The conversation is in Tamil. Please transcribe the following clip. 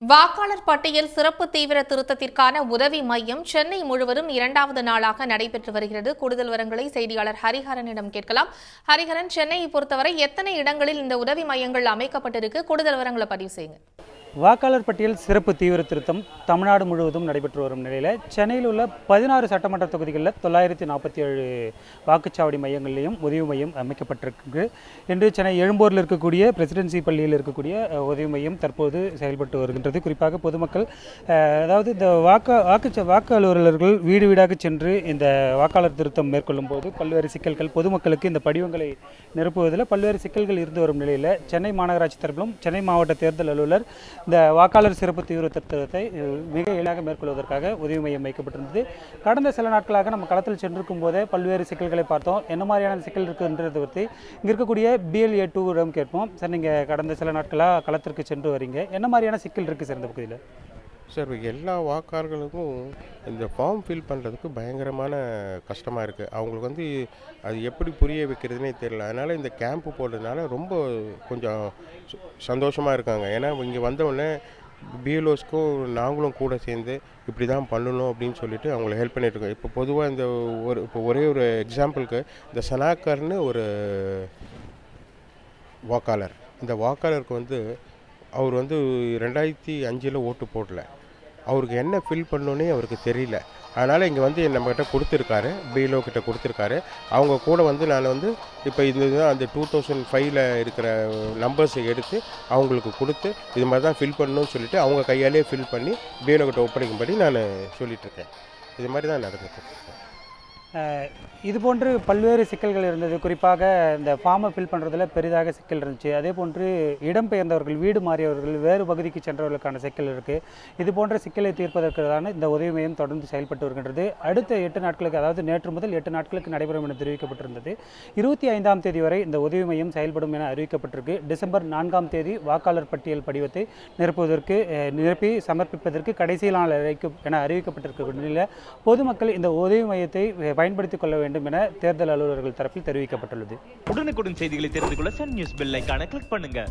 வாக்காளர் பட்டியல் சிறப்பு தீவிர திருத்தத்திற்கான உதவி மையம் சென்னை முழுவதும் இரண்டாவது நாளாக நடைபெற்று வருகிறது. கூடுதல் விவரங்களை செய்தியாளர் ஹரிஹரனிடம் கேட்கலாம். ஹரிஹரன், சென்னையை பொறுத்தவரை எத்தனை இடங்களில் இந்த உதவி மையங்கள் அமைக்கப்பட்டிருக்கு? கூடுதல் விவரங்களை பதிவு செய்யுங்க. வாக்காளர் பட்டியல் சிறப்பு தீவிர திருத்தம் தமிழ்நாடு முழுவதும் நடைபெற்று வரும் நிலையில் சென்னையில் உள்ள 16 சட்டமன்ற தொகுதிகளில் 947 வாக்குச்சாவடி மையங்களிலையும் உதவி மையம் அமைக்கப்பட்டிருக்கு. இன்று சென்னை எழும்பூரில் இருக்கக்கூடிய பிரசிடென்சி பள்ளியில் இருக்கக்கூடிய உதவி மையம் தற்போது செயல்பட்டு வருகின்றது. குறிப்பாக பொதுமக்கள் அதாவது இந்த வாக்கு அலுவலர்கள் வீடு வீடாக சென்று இந்த வாக்காளர் திருத்தம் மேற்கொள்ளும் போது பல்வேறு சிக்கல்கள் பொதுமக்களுக்கு இந்த படிவங்களை நிரப்புவதில் பல்வேறு சிக்கல்கள் இருந்து வரும் நிலையில் சென்னை மாநகராட்சி தரப்பிலும் சென்னை மாவட்ட தேர்தல் அலுவலர் இந்த வாக்காளர் சிறப்பு தீவிர திருத்தத்தை மிக எளிதாக மேற்கொள்வதற்காக உதவி மையம் வைக்கப்பட்டிருந்தது. கடந்த சில நாட்களாக நம்ம களத்தில் சென்றிருக்கும் போதே பல்வேறு சிக்கல்களை பார்த்தோம். என்ன மாதிரியான சிக்கல் இருக்குன்றதை பற்றி இங்கே இருக்கக்கூடிய BLA2 கேட்போம். சார், நீங்கள் கடந்த சில நாட்களாக களத்திற்கு சென்று வரீங்க, என்ன மாதிரியான சிக்கல் இருக்குது சார் இந்த பகுதியில்? சார், எல்லா வாக்காளர்களுக்கும் இந்த ஃபார்ம் ஃபில் பண்ணுறதுக்கு பயங்கரமான கஷ்டமாக இருக்குது. அவங்களுக்கு அது எப்படி புரிய வைக்கிறதுனே தெரியல. அதனால் இந்த கேம்ப்பு போடுறதுனால ரொம்ப கொஞ்சம் சந்தோஷமாக இருக்காங்க. ஏன்னா இங்கே வந்தவுடனே பிஎல்ஓஸ்க்கும் நாங்களும் கூட சேர்ந்து இப்படி தான் பண்ணணும் அப்படின்னு சொல்லிட்டு அவங்கள ஹெல்ப் பண்ணிட்டுருக்கோம். இப்போ பொதுவாக ஒரே ஒரு எக்ஸாம்பிளுக்கு இந்த சனாக்கர்னு ஒரு வாக்காளர், இந்த வாக்காளருக்கு அவர் 2005 ஓட்டு போடல. அவருக்கு என்ன ஃபில் பண்ணணுன்னே அவருக்கு தெரியல. அதனால் இங்கே நம்மக்கிட்ட கொடுத்துருக்காரு, பிஎல்ஓ கிட்ட கொடுத்துருக்காரு. அவங்க கூட நான் இப்போ அந்த 2005 இருக்கிற நம்பர்ஸை எடுத்து அவங்களுக்கு கொடுத்து இது மாதிரி தான் ஃபில் பண்ணணும்னு சொல்லிவிட்டு அவங்க கையாலே ஃபில் பண்ணி பிஎல்ஓ கிட்ட ஒப்படைக்கும்படி நான் சொல்லிகிட்ருக்கேன். இது மாதிரி தான் நடந்துட்டு. இது போன்று பல்வேறு சிக்கல்கள் இருந்தது. குறிப்பாக இந்த ஃபார்மை ஃபில் பண்ணுறதுல பெரிதாக சிக்கல் இருந்துச்சு. அதே போன்று இடம்பெயர்ந்தவர்கள், வீடு மாறியவர்கள், வேறு பகுதிக்கு சென்றவர்களுக்கான சிக்கல் இருக்குது. இது போன்ற சிக்கலை தீர்ப்பதற்கான இந்த உதவி மையம் தொடர்ந்து செயல்பட்டு வருகின்றது. அடுத்த 8 நாட்களுக்கு, அதாவது நேற்று முதல் 8 நாட்களுக்கு நடைபெறும் என தெரிவிக்கப்பட்டிருந்தது. 25ஆம் தேதி வரை இந்த உதவி மையம் செயல்படும் என அறிவிக்கப்பட்டிருக்கு. டிசம்பர் 4ஆம் தேதி வாக்காளர் பட்டியல் படிவத்தை நிரப்பி சமர்ப்பிப்பதற்கு கடைசி நாள் என அறிவிக்கப்பட்டிருக்க நிலையில் பொதுமக்கள் இந்த உதவி மையத்தை பயன்படுத்திக் கொள்ள வேண்டும் என தேர்தல் அலுவலர்கள் தரப்பில் தெரிவிக்கப்பட்டுள்ளது. உடனுக்குடன் செய்திகளை தெரிந்து கொள்ள சன் நியூஸ் பெல் ஐகானை கிளிக் பண்ணுங்க.